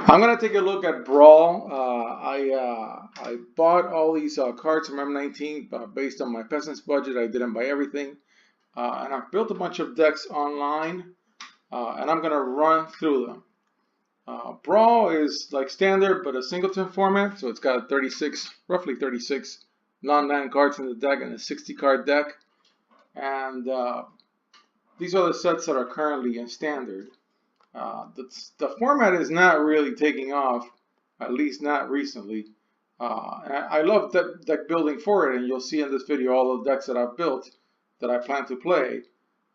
I'm going to take a look at Brawl. I bought all these cards from M19 based on my Peasants budget. I didn't buy everything. And I've built a bunch of decks online, and I'm going to run through them. Brawl is like standard, but a singleton format, so it's got roughly 36 non-land cards in the deck and a 60-card deck. And these are the sets that are currently in standard. The format is not really taking off, at least not recently. And I love deck building for it, and you'll see in this video all the decks that I've built that I plan to play.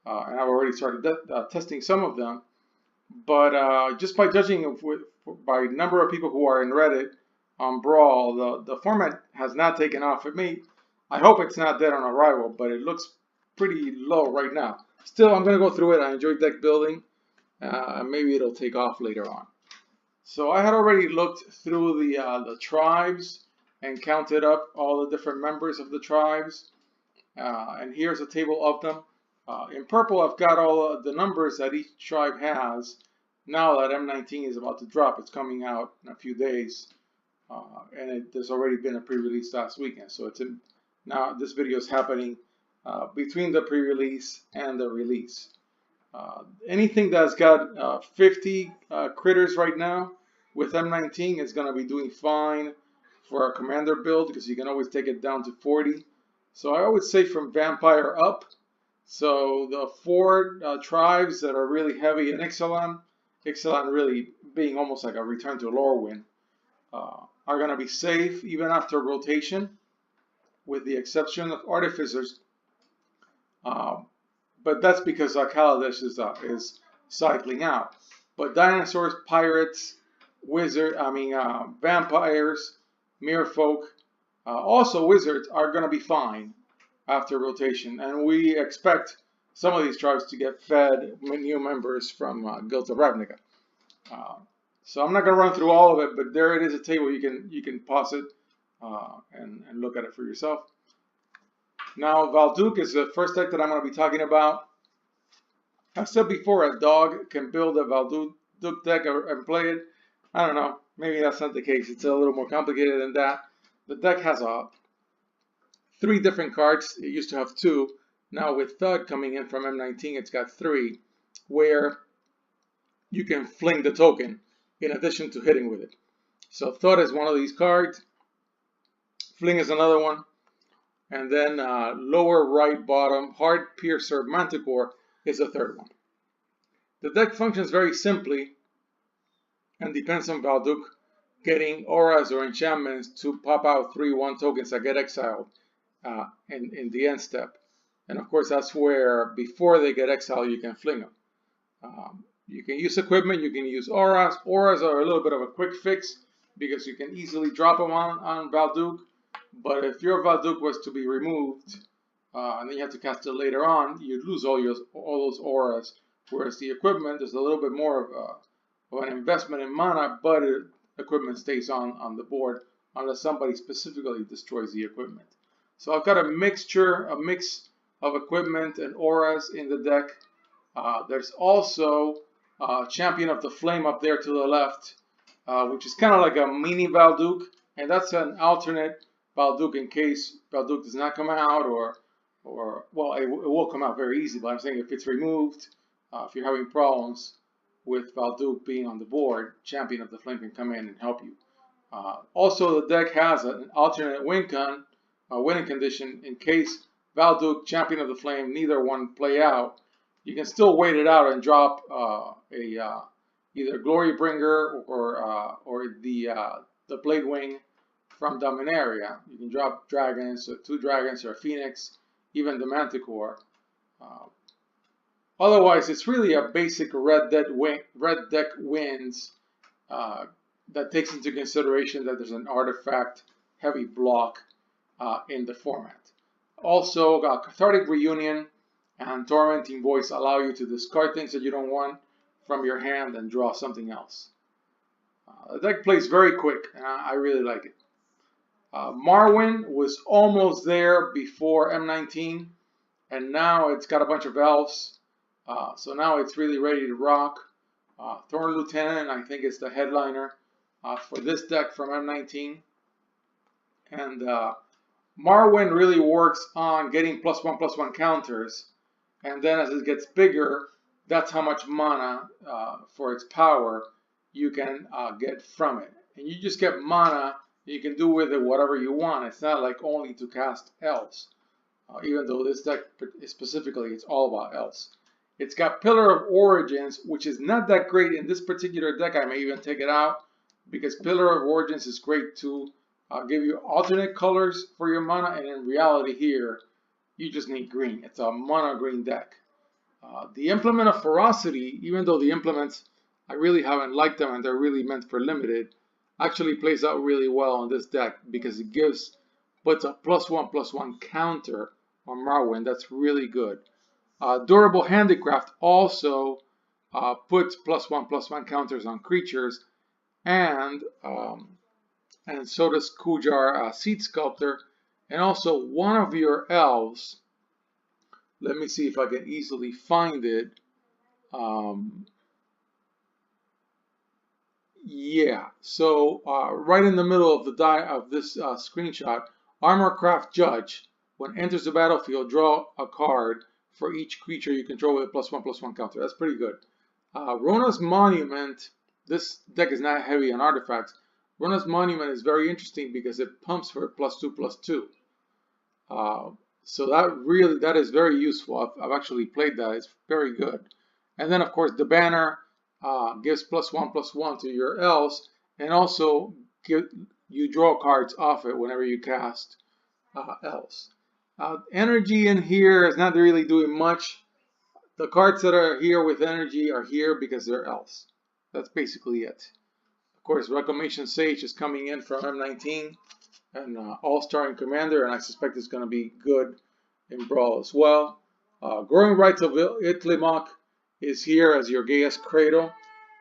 And I've already started testing some of them. But just by judging by number of people who are in Reddit on Brawl, the format has not taken off. I hope it's not dead on arrival, but it looks pretty low right now. Still, I'm going to go through it. I enjoy deck building. Maybe it'll take off later on. So I had already looked through the tribes and counted up all the different members of the tribes. And here's a table of them. In purple, I've got all the numbers that each tribe has. Now that M19 is about to drop, it's coming out in a few days. And there's already been a pre-release last weekend. So now this video is happening between the pre-release and the release. Anything that's got 50 critters right now with M19 is going to be doing fine for a commander build, because you can always take it down to 40. So I would say from vampire up. So the 4 tribes that are really heavy in Ixalan really being almost like a return to Lorwyn, are going to be safe even after rotation, with the exception of Artificers. But that's because Kaladesh is cycling out. But Dinosaurs, Pirates, Vampires, Merfolk, also Wizards are going to be fine after rotation. And we expect some of these tribes to get fed new members from Guild of Ravnica. So I'm not going to run through all of it, but there it is, a table. You can pause it and look at it for yourself. Now, Valduk is the first deck that I'm going to be talking about. I've said before, a dog can build a Valduk deck and play it. I don't know. Maybe that's not the case. It's a little more complicated than that. The deck has 3 different cards. It used to have 2. Now with Thud coming in from M19, it's got 3, where you can fling the token in addition to hitting with it. So Thud is one of these cards. Fling is another one. And then lower right bottom, Heart Piercer Manticore is the third one. The deck functions very simply and depends on Valduk getting auras or enchantments to pop out 3/1 tokens that get exiled in the end step. And of course, that's where before they get exiled, you can fling them. You can use equipment, you can use auras. Auras are a little bit of a quick fix because you can easily drop them on Valduk. But if your Valduk was to be removed, and then you have to cast it later on, you'd lose all those auras. Whereas the equipment is a little bit more of an investment in mana, but equipment stays on the board unless somebody specifically destroys the equipment. So I've got a mix of equipment and auras in the deck. There's also Champion of the Flame up there to the left, which is kind of like a mini Valduk, and that's an alternate Valduk in case Valduk does not come out, or well, it will come out very easy, but I'm saying if it's removed, if you're having problems with Valduk being on the board, Champion of the Flame can come in and help you. Also, the deck has an alternate winning condition in case Valduk, Champion of the Flame, neither one play out. You can still wait it out and drop either Glorybringer or the Blade Wing from Dominaria. You can drop dragons, or 2 dragons, or a Phoenix, even the Manticore. Otherwise, it's really a basic red deck wins that takes into consideration that there's an artifact heavy block in the format. Also, Cathartic Reunion and Tormenting Voice allow you to discard things that you don't want from your hand and draw something else. The deck plays very quick, and I really like it. Marwyn was almost there before M19, and now it's got a bunch of elves So now it's really ready to rock. Thorn Lieutenant, I think, is the headliner for this deck from M19. And Marwyn really works on getting +1/+1 counters. And then as it gets bigger, that's how much mana for its power you can get from it. And you just get mana, you can do with it whatever you want. It's not like only to cast Elves. Even though this deck specifically, it's all about Elves. It's got Pillar of Origins, which is not that great in this particular deck. I may even take it out because Pillar of Origins is great to give you alternate colors for your mana, and in reality here, you just need green. It's a mono green deck. The Implement of Ferocity, even though the implements, I really haven't liked them and they're really meant for limited, actually plays out really well on this deck because it puts a +1/+1 counter on Marwyn. That's really good. Durable Handicraft also puts +1/+1 counters on creatures, and so does Kujar Seed Sculptor, and also one of your elves. Let me see if I can easily find it. Yeah, so right in the middle of this screenshot, Armorcraft Judge. When enters the battlefield, draw a card for each creature you control with a +1/+1 counter. That's pretty good. Rona's Monument. This deck is not heavy on artifacts. Rona's Monument is very interesting because it pumps for +2/+2. So that is very useful. I've actually played that. It's very good. And then of course the banner gives +1/+1 to your elves, and also you draw cards off it whenever you cast elves. Energy in here is not really doing much. The cards that are here with energy are here because they're elves. That's basically it. Of course, Reclamation Sage is coming in from M19 and All-Star and Commander, and I suspect it's going to be good in Brawl as well. Growing Rights of Itlimok is here as your Gaius Cradle.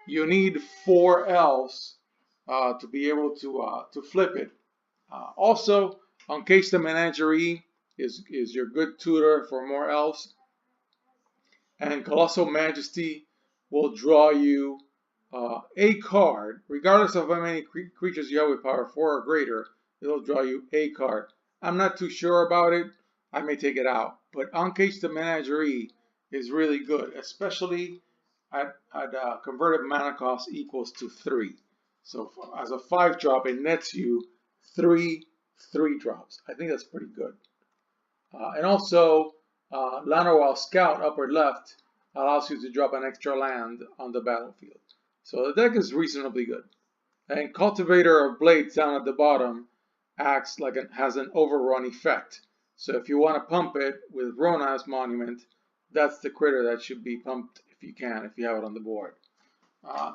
You need 4 elves to be able to flip it. Also, Uncage the Menagerie is your good tutor for more elves. And Colossal Majesty will draw you a card, regardless of how many creatures you have with power 4 or greater. It'll draw you a card. I'm not too sure about it. I may take it out. But Uncage the Menagerie is really good, especially at converted mana cost equals to 3. So as a 5-drop, it nets you 3 3-drops. I think that's pretty good. And also, Llanowar Scout, upper left, allows you to drop an extra land on the battlefield. So the deck is reasonably good. And Cultivator of Blades down at the bottom acts like it has an overrun effect. So if you want to pump it with Rona's Monument, that's the critter that should be pumped if you can, if you have it on the board.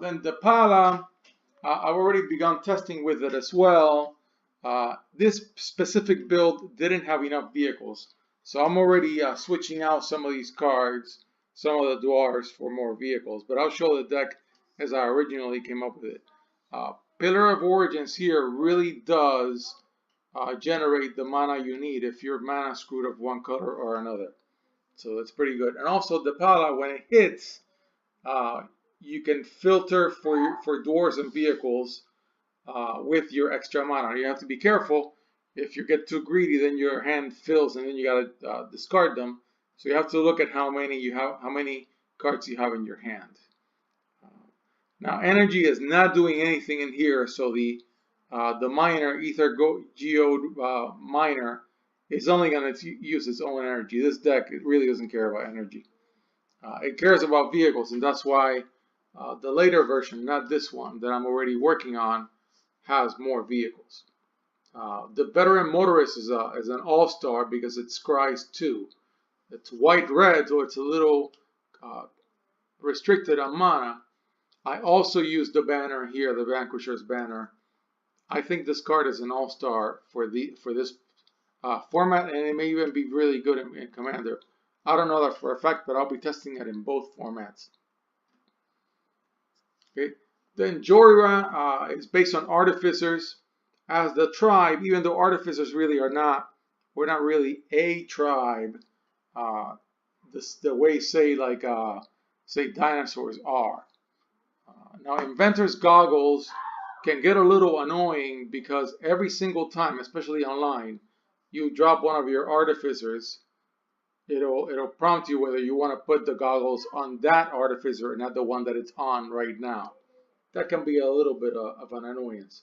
Then Depala, I've already begun testing with it as well. This specific build didn't have enough vehicles, so I'm already switching out some of these cards, some of the Dwarves for more vehicles, but I'll show the deck as I originally came up with it. Pillar of Origins here really does generate the mana you need if you're mana screwed of one color or another. So that's pretty good. And also Depala, when it hits, you can filter for Dwarves and vehicles with your extra mana. You have to be careful. If you get too greedy, then your hand fills and then you gotta discard them. So you have to look at how many cards you have in your hand. Now energy is not doing anything in here, so the miner, Ether Geode miner, is only going to use its own energy. This deck, it really doesn't care about energy. It cares about vehicles, and that's why the later version, not this one that I'm already working on, has more vehicles. The Veteran Motorist is an all-star because it scries 2. It's white-red, so it's a little restricted on mana. I also use the banner here, the Vanquisher's banner. I think this card is an all-star for this format, and it may even be really good in Commander. I don't know that for a fact, but I'll be testing it in both formats. Okay. Then Jhoira is based on Artificers. As the tribe, even though Artificers really we're not really a tribe. the way say Dinosaurs are. Now Inventor's Goggles can get a little annoying because every single time, especially online, you drop one of your Artificers, it'll prompt you whether you want to put the goggles on that Artificer and not the one that it's on right now. That can be a little bit of an annoyance.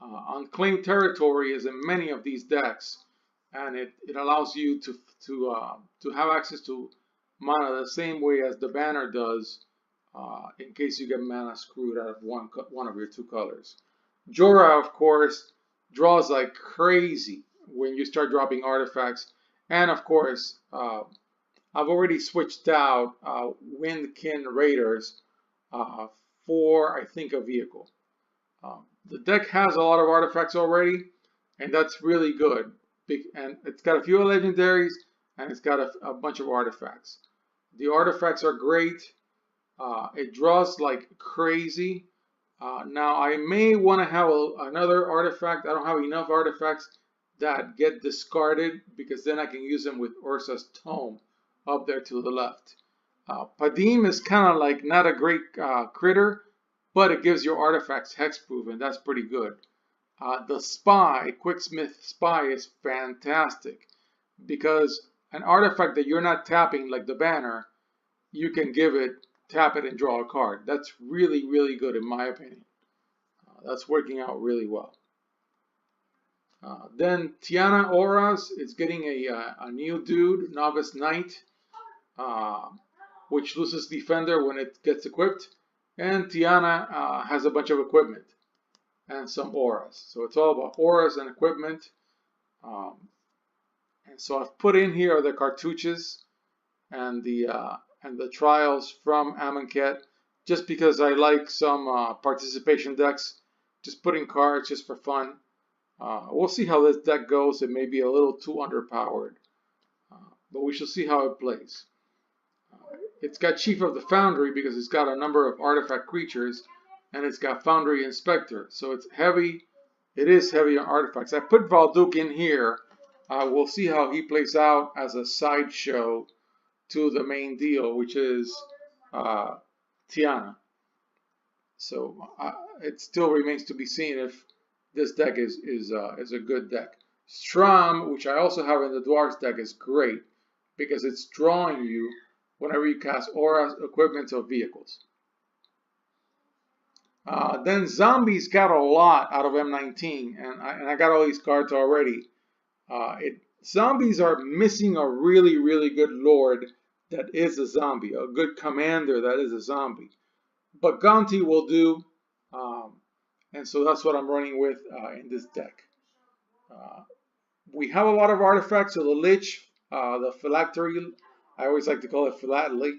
Unclaimed Territory is in many of these decks, and it allows you to have access to mana the same way as the banner does, in case you get mana screwed out of one of your two colors. Jhoira, of course, draws like crazy when you start dropping artifacts. And of course, I've already switched out Windkin Raiders for, I think, a vehicle. The deck has a lot of artifacts already, and that's really good. And it's got a few legendaries, and it's got a bunch of artifacts. The artifacts are great. It draws like crazy. Now, I may want to have another artifact. I don't have enough artifacts that get discarded, because then I can use them with Ursa's Tome up there to the left. Padim is kind of like not a great critter, but it gives your artifacts hexproof, and that's pretty good. The Spy, Quicksmith Spy, is fantastic because an artifact that you're not tapping, like the banner, you can give it, tap it, and draw a card. That's really, really good in my opinion. That's working out really well. Then Tiana Auras is getting a new dude, Novice Knight, which loses Defender when it gets equipped. And Tiana has a bunch of equipment and some auras. So it's all about auras and equipment. And so I've put in here the cartouches and the trials from Amonkhet, just because I like some participation decks. Just putting cards just for fun. We'll see how this deck goes. It may be a little too underpowered, but we shall see how it plays. It's got Chief of the Foundry because it's got a number of artifact creatures, and it's got Foundry Inspector. So it's heavy. It is heavy on artifacts. I put Valduk in here. We'll see how he plays out as a sideshow to the main deal, which is Tiana. So it still remains to be seen if this deck is a good deck. Strom, which I also have in the Dwarves deck, is great because it's drawing you whenever you cast auras, equipment, or vehicles. Then Zombies got a lot out of M19, and I got all these cards already. Zombies are missing a really, really good Lord that is a zombie, a good commander that is a zombie. But Gonti will do, and so that's what I'm running with in this deck. We have a lot of artifacts, so the Lich, the Phylactery, I always like to call it Philately.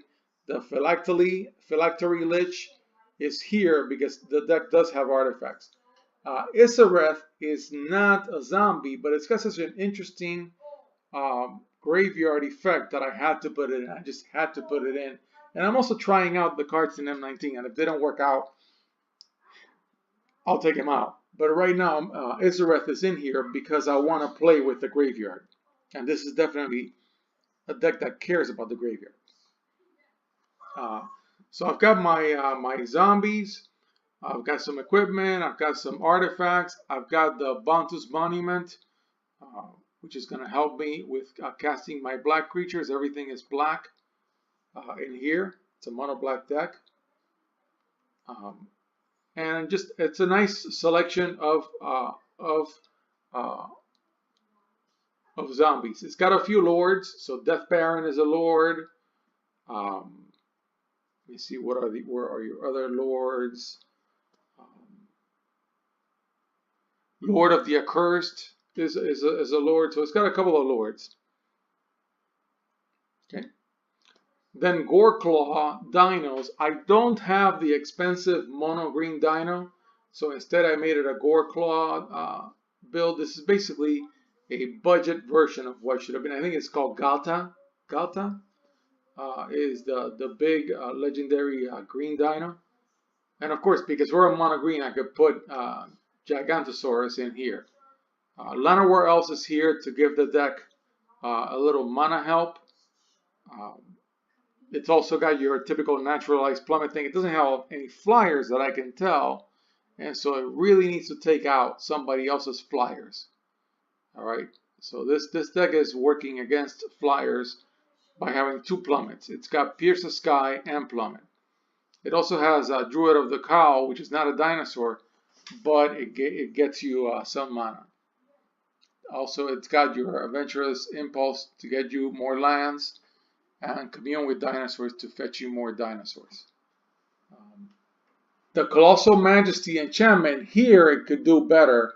The Phylactery Lich is here because the deck does have artifacts. Isareth is not a zombie, but it's got such an interesting graveyard effect that I had to put it in. I just had to put it in. And I'm also trying out the cards in M19, and if they don't work out, I'll take them out. But right now, Isareth is in here because I want to play with the graveyard. And this is definitely a deck that cares about the graveyard. So I've got my zombies. I've got some equipment. I've got some artifacts. I've got the Bantus Monument, which is going to help me with casting my black creatures. Everything is black in here. It's a mono black deck. And just it's a nice selection of zombies. It's got a few lords. So Death Baron is a lord. Let me see, where are your other lords? Lord of the Accursed is a lord, so it's got a couple of lords. Okay. Then Goreclaw Dinos. I don't have the expensive mono green dino, so instead I made it a Goreclaw build. This is basically a budget version of what should have been. I think it's called Galta. Galta is the big legendary green dino. And of course, because we're a mono green, I could put Gigantosaurus in here. Llanowar Elves is here to give the deck a little mana help. It's also got your typical naturalized plummet thing. It doesn't have any flyers that I can tell, and so it really needs to take out somebody else's flyers. All right, so this deck is working against flyers by having 2 plummets. It's got Pierce the Sky and Plummet. It also has Druid of the Cowl, which is not a dinosaur, but it gets you some mana. Also, it's got your Adventurous Impulse to get you more lands, and Commune with Dinosaurs to fetch you more dinosaurs. The Colossal Majesty enchantment here, it could do better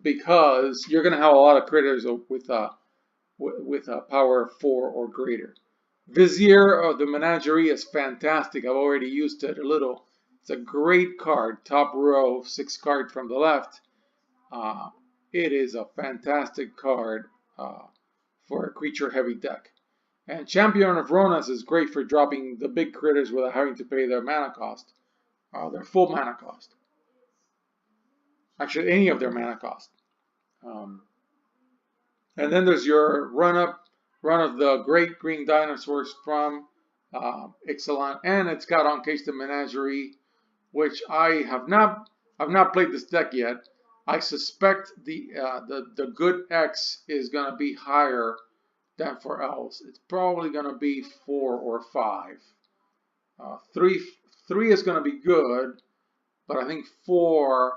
because you're going to have a lot of critters with power 4 or greater. Vizier of the Menagerie is fantastic. I've already used it a little. It's a great card. Top row, 6 card from the left. It is a fantastic card for a creature-heavy deck. And Champion of Ronas is great for dropping the big critters without having to pay their mana cost. Their full mana cost. Actually, any of their mana cost. And then there's your run of the Great Green Dinosaurs from Ixalan, and it's got Encase the Menagerie, which I've not played this deck yet. I suspect the good X is gonna be higher than for Elves. It's probably gonna be 4 or 5. 3 is gonna be good, but I think 4.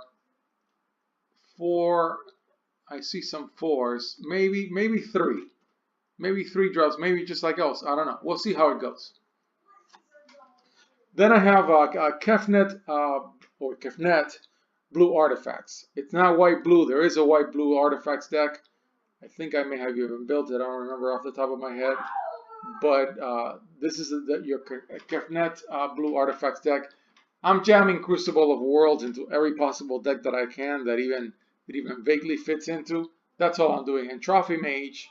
I see some 4s, maybe 3. Maybe 3 drops, maybe just like Elves. I don't know. We'll see how it goes. Then I have Kefnet or Kefnet blue artifacts. It's not white-blue. There is a white-blue artifacts deck. I think I may have even built it. I don't remember off the top of my head. But this is your Kefnet blue artifacts deck. I'm jamming Crucible of Worlds into every possible deck that I can that even vaguely fits into. That's all I'm doing. And Trophy Mage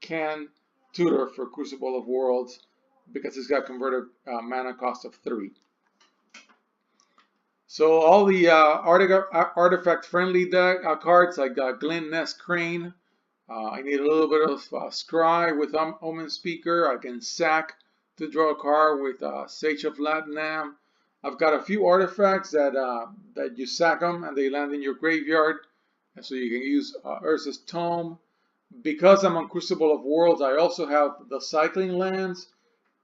can tutor for Crucible of Worlds because it's got converted mana cost of 3. So all the artifact-friendly deck cards like Glyn Nest Crane. I need a little bit of Scry with Omen Speaker. I can sack to draw a card with Sage of Latinam. I've got a few artifacts that you sack them and they land in your graveyard. And so you can use Urza's Tome. Because I'm on Crucible of Worlds, I also have the cycling lands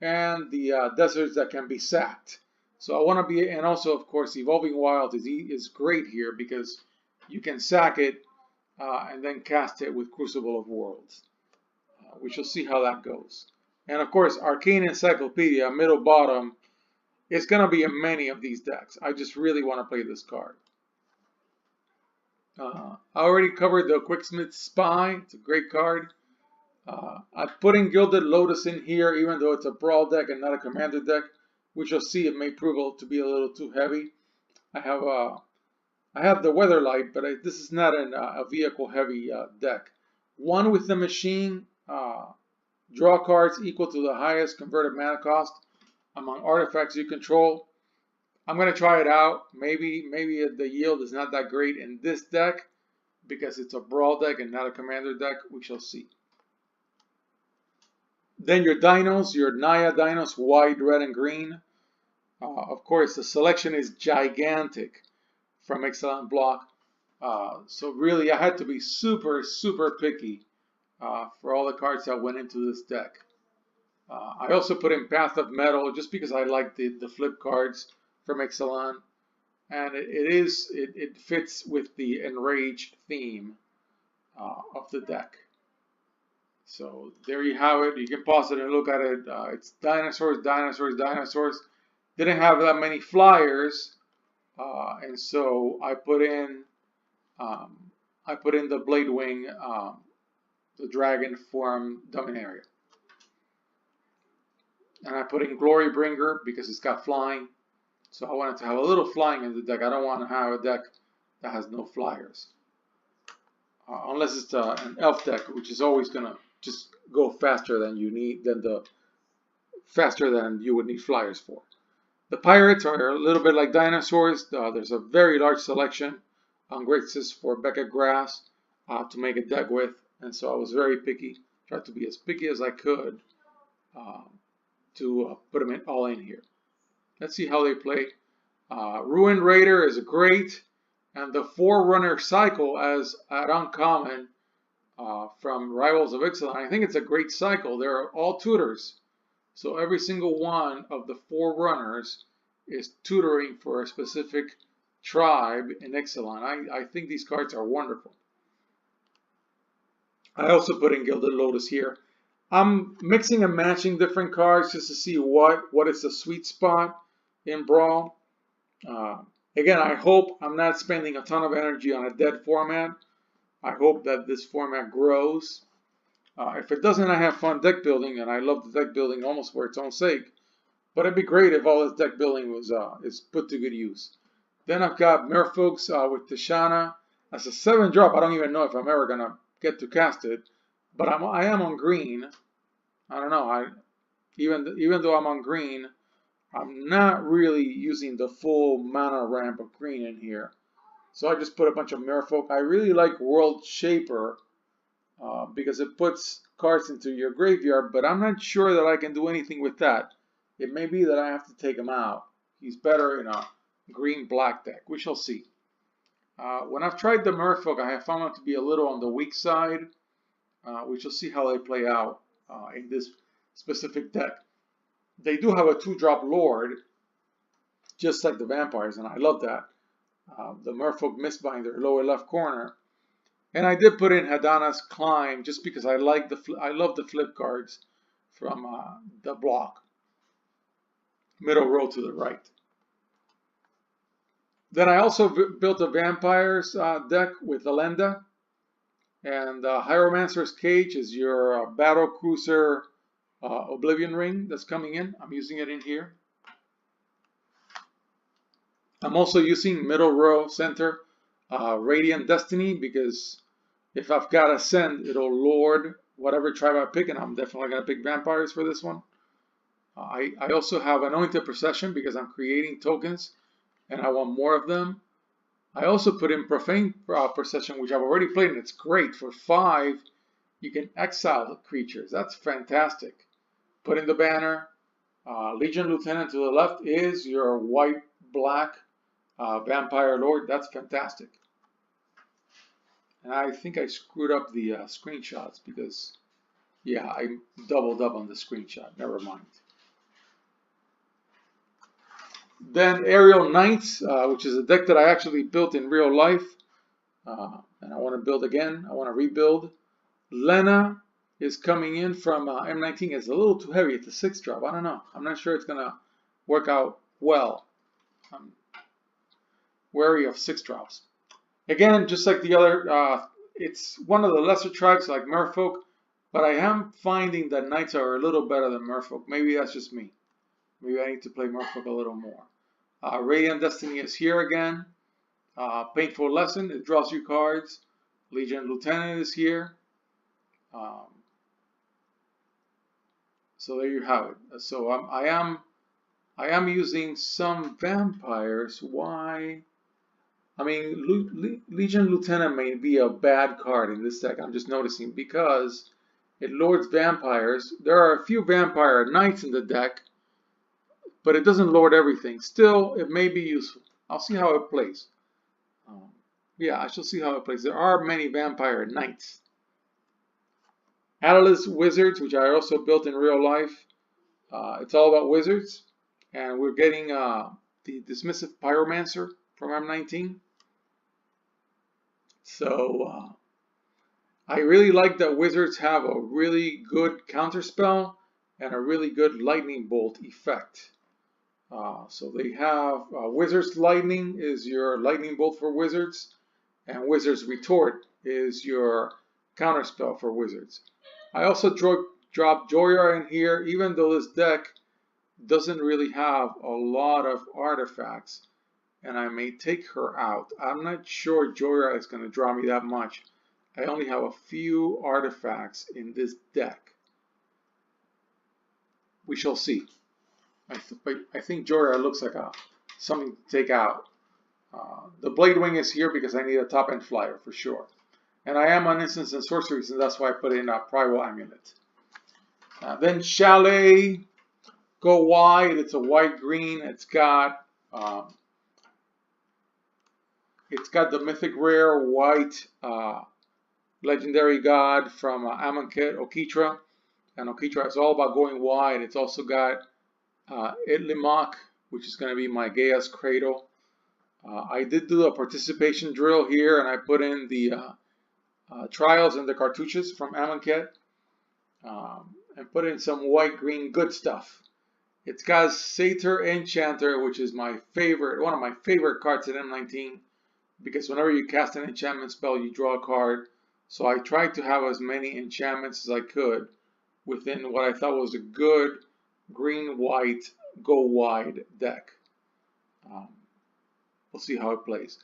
and the deserts that can be sacked. So I want to be, and also of course Evolving Wild is great here because you can sack it and then cast it with Crucible of Worlds. We shall see how that goes. And of course Arcane Encyclopedia, middle bottom, is going to be in many of these decks. I just really want to play this card. I already covered the Quicksmith Spy. It's a great card. I put in Gilded Lotus in here, even though it's a Brawl deck and not a Commander deck. We shall see. It may prove to be a little too heavy. I have the Weatherlight, but this is not a vehicle-heavy deck. 1 with the machine. Draw cards equal to the highest converted mana cost among artifacts you control. I'm going to try it out. Maybe the yield is not that great in this deck because it's a Brawl deck and not a Commander deck. We shall see. Then your dinos, your Naya dinos, white, red, and green. Of course, the selection is gigantic from Excellent Block. So really, I had to be super, super picky for all the cards that went into this deck. I also put in Path of Metal just because I like the flip cards from Ixalan, and it fits with the Enrage theme of the deck. So there you have it. You can pause it and look at it. It's dinosaurs. Didn't have that many flyers, and so I put in the Bladewing, the dragon form Dominaria, and I put in Glorybringer because it's got flying. So I wanted to have a little flying in the deck. I don't want to have a deck that has no flyers. Unless it's an elf deck, which is always going to just go faster than you would need flyers for. The pirates are a little bit like dinosaurs. There's a very large selection on Grixis for Beckett grass to make a deck with. And so I was very picky. Tried to be as picky as I could. to put them all in here. Let's see how they play. Ruined Raider is great, and the Forerunner cycle as at uncommon from Rivals of Ixalan. I think it's a great cycle. They're all tutors, so every single one of the Forerunners is tutoring for a specific tribe in Ixalan. I think these cards are wonderful. I also put in Gilded Lotus here. I'm mixing and matching different cards just to see what is the sweet spot in Brawl. Again, I hope I'm not spending a ton of energy on a dead format. I hope that this format grows. If it doesn't, I have fun deck building, and I love the deck building almost for its own sake. But it'd be great if all this deck building was is put to good use. Then I've got Merfolks with Tishana. That's a 7-drop. I don't even know if I'm ever gonna get to cast it, but I am on green. I don't know. Even though I'm on green, I'm not really using the full mana ramp of green in here. So I just put a bunch of Merfolk. I really like World Shaper because it puts cards into your graveyard, but I'm not sure that I can do anything with that. It may be that I have to take him out. He's better in a green-black deck. We shall see. When I've tried the Merfolk, I have found them to be a little on the weak side. We shall see how they play out in this specific deck. They do have a 2-drop Lord, just like the Vampires, and I love that. The Merfolk Mistbinder, lower left corner. And I did put in Hadana's Climb just because I love the flip cards from the block. Middle row to the right. Then I also built a Vampires deck with Elenda. And Hieromancer's Cage is your Battle Cruiser Oblivion Ring that's coming in. I'm using it in here. I'm also using middle row center Radiant Destiny because if I've got Ascend, it'll lord whatever tribe I pick, and I'm definitely going to pick Vampires for this one. I also have Anointed Procession because I'm creating tokens and I want more of them. I also put in Profane Procession, which I've already played, and it's great. For 5, you can exile the creatures. That's fantastic. Put in the banner. Legion Lieutenant to the left is your white-black Vampire Lord. That's fantastic. And I think I screwed up the screenshots because, yeah, I doubled up on the screenshot. Never mind. Then Aryel Knights, which is a deck that I actually built in real life. And I want to build again. I want to rebuild. Lena is coming in from M19. It's a little too heavy. It's a 6-drop. I don't know. I'm not sure it's going to work out well. I'm wary of 6-drops. Again, just like the other, it's one of the lesser tribes like Merfolk. But I am finding that Knights are a little better than Merfolk. Maybe that's just me. Maybe I need to play Merfolk a little more. Radiant Destiny is here again. Painful Lesson, it draws you cards. Legion Lieutenant is here. So there you have it. So I am using some Vampires. Why? I mean, Legion Lieutenant may be a bad card in this deck. I'm just noticing because it lords Vampires. There are a few Vampire Knights in the deck, but it doesn't lord everything. Still, it may be useful. I'll see how it plays. Yeah, I shall see how it plays. There are many Vampire Knights. Adeliz Wizards, which I also built in real life. It's all about wizards. And we're getting the Dismissive Pyromancer from M19. So, I really like that wizards have a really good counterspell and a really good lightning bolt effect. So they have Wizard's Lightning is your lightning bolt for wizards, and Wizard's Retort is your counterspell for wizards. I also dropped Jhoira in here, even though this deck doesn't really have a lot of artifacts, and I may take her out. I'm not sure Jhoira is going to draw me that much. I only have a few artifacts in this deck. We shall see. I think Jhoira looks like something to take out. The Blade Wing is here because I need a top-end flyer for sure. And I am on instants and sorceries, and that's why I put in a Primal Amulet. Then Shalai Go wide. It's a white-green. It's got the mythic rare white legendary god from Amonkhet, Okitra. And Okitra is all about going wide. It's also got Itlimok, which is going to be my Gaia's Cradle. I did do a participation drill here, and I put in the trials and the cartouches from Amonkhet, and put in some white-green good stuff. It's got Satyr Enchanter, which is my favorite, one of my favorite cards in M19, because whenever you cast an enchantment spell, you draw a card. So I tried to have as many enchantments as I could within what I thought was a good green-white go-wide deck. We'll see how it plays.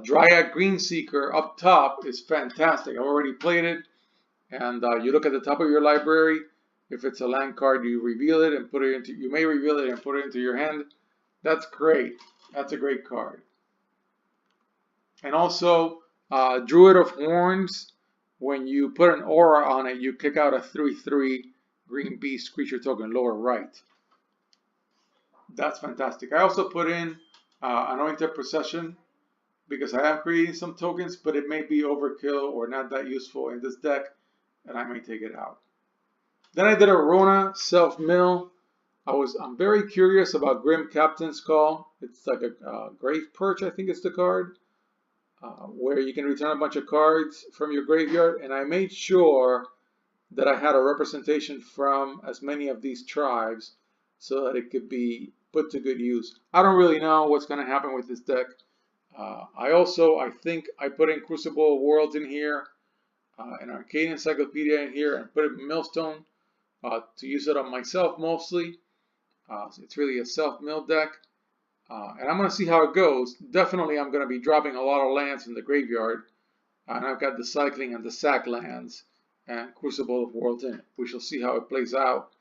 Dryad Greenseeker up top is fantastic. I've already played it. And you look at the top of your library. If it's a land card, you reveal it and put it into. You may reveal it and put it into your hand. That's great. That's a great card. And also, Druid of Horns. When you put an aura on it, you kick out a 3/3 green beast creature token lower right. That's fantastic. I also put in Anointed Procession because I am creating some tokens, but it may be overkill or not that useful in this deck, and I may take it out. Then I did a Rona Self-mill. I'm very curious about Grim Captain's Call. It's like a Grave Perch, I think it's the card, where you can return a bunch of cards from your graveyard, and I made sure that I had a representation from as many of these tribes so that it could be put to good use. I don't really know what's going to happen with this deck. I think I put in Crucible of Worlds in here, an Arcane Encyclopedia in here, and put it in Millstone to use it on myself mostly. So it's really a self-mill deck. And I'm going to see how it goes. Definitely I'm going to be dropping a lot of lands in the graveyard. And I've got the Cycling and the Sack lands and Crucible of Worlds in it. We shall see how it plays out.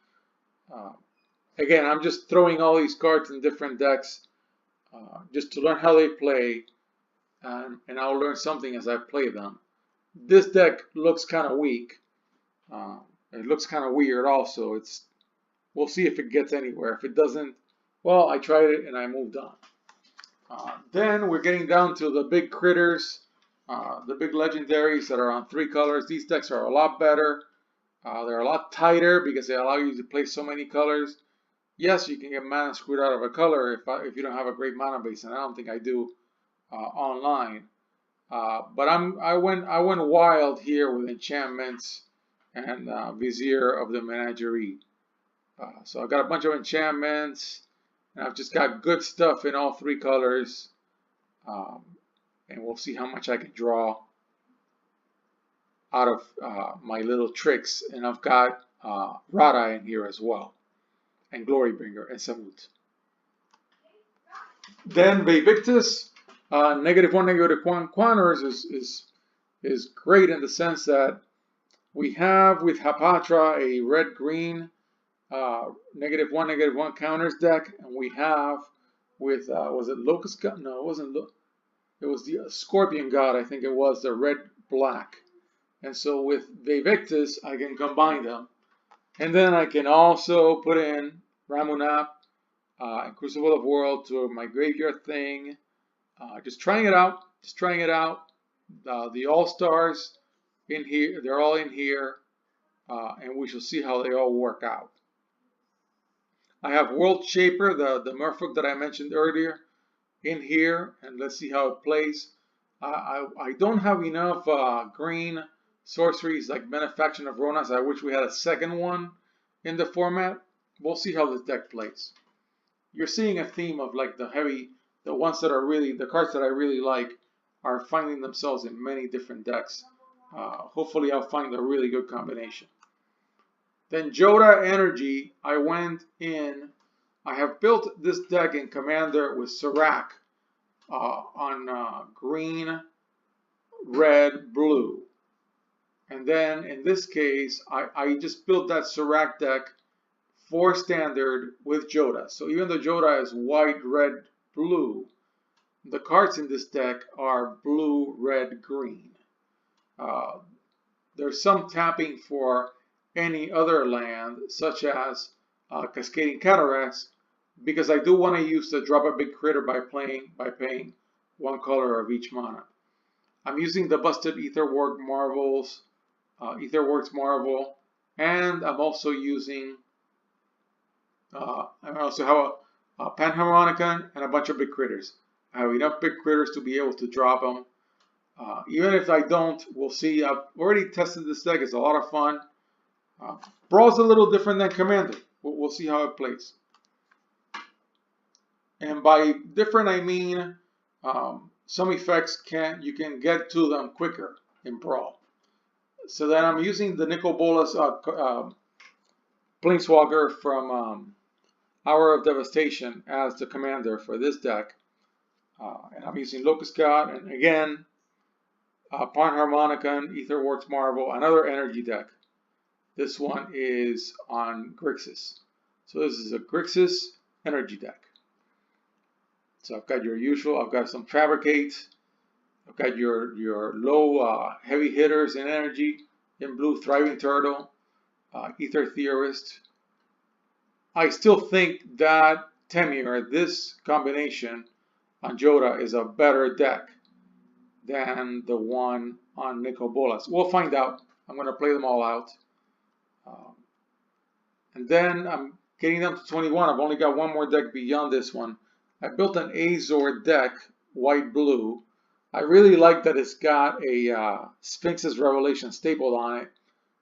Again, I'm just throwing all these cards in different decks just to learn how they play, and I'll learn something as I play them. This deck looks kind of weak. It looks kind of weird also. We'll see if it gets anywhere. If it doesn't, well, I tried it and I moved on. Then we're getting down to the big critters, the big legendaries that are on 3 colors. These decks are a lot better. They're a lot tighter because they allow you to play so many colors. Yes, you can get mana screwed out of a color if you don't have a great mana base, and I don't think I do online. But I went wild here with enchantments and Vizier of the Menagerie. So I've got a bunch of enchantments, and I've just got good stuff in all 3 colors. And we'll see how much I can draw out of my little tricks. And I've got Rada in here as well, and Glorybringer and Samut. Then Vaevictis, -1, -1 counters is great in the sense that we have with Hapatra a red-green -1, -1 counters deck, and we have with was it Locust God? No, it wasn't. It was the Scorpion God, I think it was, the red-black. And so with Vaevictis, I can combine them. And then I can also put in Ramunap and Crucible of World to my graveyard thing. Just trying it out. The All-Stars in here, they're all in here. And we shall see how they all work out. I have World Shaper, the Merfolk that I mentioned earlier, in here, and let's see how it plays. I don't have enough green sorceries like Benefaction of Ronas. I wish we had a second one in the format. We'll see how this deck plays. You're seeing a theme of like the ones that are really, the cards that I really like are finding themselves in many different decks. Hopefully I'll find a really good combination. Then Jodah Energy, I went in. I have built this deck in Commander with Serac on green, red, blue. And then in this case, I just built that Serac deck for Standard with Jodah. So even though Jodah is white, red, blue, the cards in this deck are blue, red, green. There's some tapping for any other land, such as Cascading Cataracts, because I do want to use the drop a big critter by paying 1 color of each mana. I'm using the Busted Etherworks Marvel, and I'm also using I also have a Panharmonicon and a bunch of big critters. I have enough big critters to be able to drop them. Even if I don't, we'll see. I've already tested this deck. It's a lot of fun. Brawl's a little different than Commander. We'll see how it plays. And by different, I mean some effects you can get to them quicker in Brawl. So then I'm using the Nicol Bolas Planeswalker from Hour of Devastation as the commander for this deck. And I'm using Locust God, and again, Panharmonicon, Etherworks Marvel, another energy deck. This one is on Grixis. So this is a Grixis energy deck. So I've got your usual, I've got some Fabricate, I've got your low heavy hitters in energy, in blue Thriving Turtle, Ether Theorist. I still think that Temur, this combination on Jodah, is a better deck than the one on Nicol Bolas. We'll find out. I'm going to play them all out. And then I'm getting them to 21. I've only got one more deck beyond this one. I built an Azor deck, white-blue. I really like that it's got a Sphinxes Revelation stapled on it.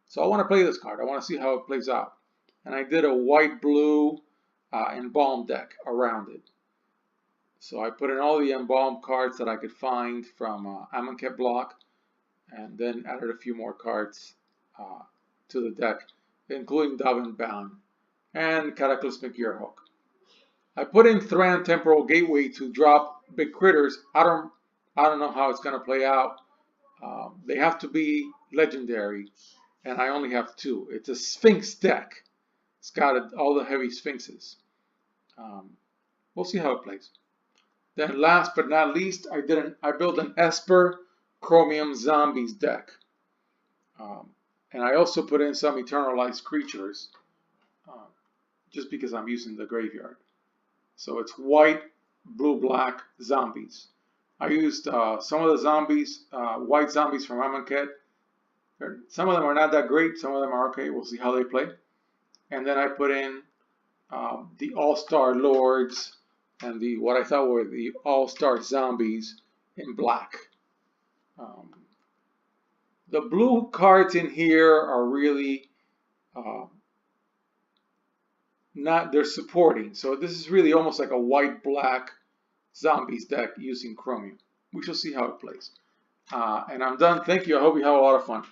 So I want to play this card. I want to see how it plays out. And I did a white-blue embalmed deck around it. So I put in all the embalmed cards that I could find from Amonkhet block, and then added a few more cards to the deck, including Davin Bound and Cataclysmic Earhawk. I put in Thran Temporal Gateway to drop big critters. I don't know how it's going to play out. They have to be legendary, and I only have 2. It's a Sphinx deck. It's got all the heavy Sphinxes. We'll see how it plays. Then last but not least, I built an Esper Chromium Zombies deck. And I also put in some Eternalized creatures, just because I'm using the graveyard. So it's white, blue, black zombies. I used some of the zombies, white zombies from Amonkhet. Some of them are not that great, some of them are okay. We'll see how they play. And then I put in the All-Star Lords and what I thought were the All-Star Zombies in black. The blue cards in here are really they're supporting. So this is really almost like a white-black Zombies deck using Chromium. We shall see how it plays. And I'm done. Thank you. I hope you have a lot of fun.